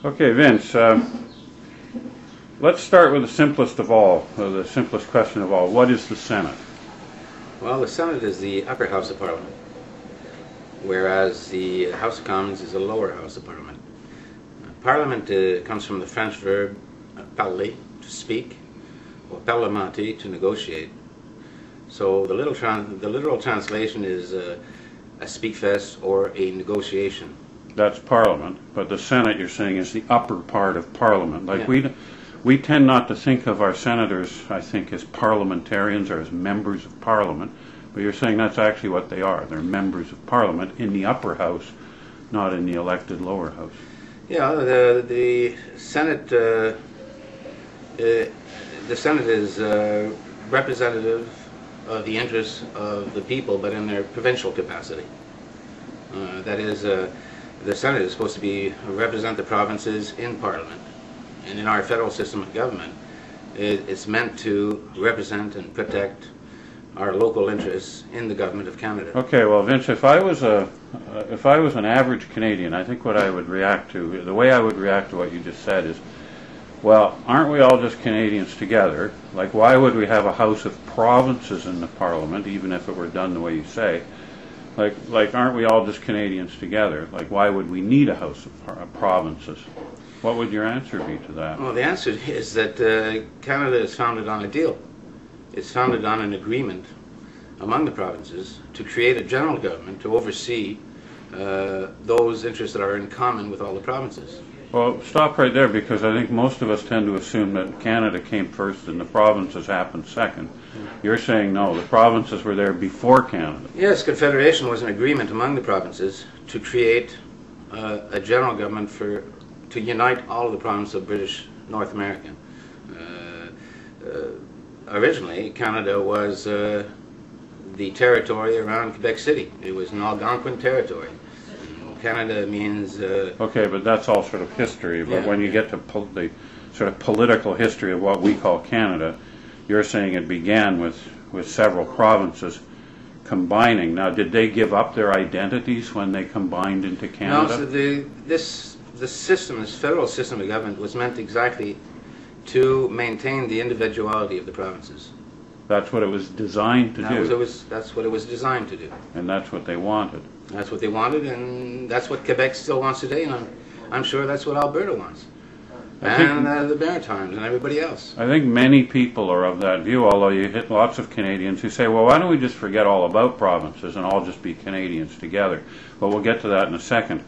Okay, Vince, let's start with the simplest of all, the simplest question of all. What is the Senate? Well, the Senate is the upper house of Parliament, whereas the House of Commons is the lower house of Parliament. Parliament comes from the French verb parler, to speak, or parlementer, to negotiate. So the literal translation is a speakfest or a negotiation. That's Parliament, but the Senate, you're saying, is the upper part of Parliament. Like we tend not to think of our senators, I think, as parliamentarians or as members of Parliament, but you're saying that's actually what they are. They're members of Parliament in the upper house, not in the elected lower house. Yeah, the Senate is representative of the interests of the people, but in their provincial capacity. That is, the Senate is supposed to represent the provinces in Parliament. And in our federal system of government, it's meant to represent and protect our local interests in the government of Canada. Okay, well, Vince, if I was an average Canadian, I think what I would react to, the way I would react to what you just said is, well, aren't we all just Canadians together? Like, why would we have a House of Provinces in the Parliament, even if it were done the way you say? Like, aren't we all just Canadians together? Like, why would we need a House of Provinces? What would your answer be to that? Well, the answer is that Canada is founded on a deal. It's founded on an agreement among the provinces to create a general government to oversee those interests that are in common with all the provinces. Well, stop right there, because I think most of us tend to assume that Canada came first and the provinces happened second. You're saying no, the provinces were there before Canada. Yes, Confederation was an agreement among the provinces to create a general government to unite all of the provinces of British North America. Originally, Canada was the territory around Quebec City. It was an Algonquin territory. Canada means... Okay, but that's all sort of history. But yeah, when you get to the sort of political history of what we call Canada, you're saying it began with several provinces combining. Now, did they give up their identities when they combined into Canada? No, so this federal system of government was meant exactly to maintain the individuality of the provinces. That's what it was designed to do. That's what it was designed to do. And that's what they wanted. That's what they wanted, and that's what Quebec still wants today, and I'm sure that's what Alberta wants. And the Maritimes and everybody else. I think many people are of that view, although you hit lots of Canadians who say, well, why don't we just forget all about provinces and all just be Canadians together? Well, we'll get to that in a second.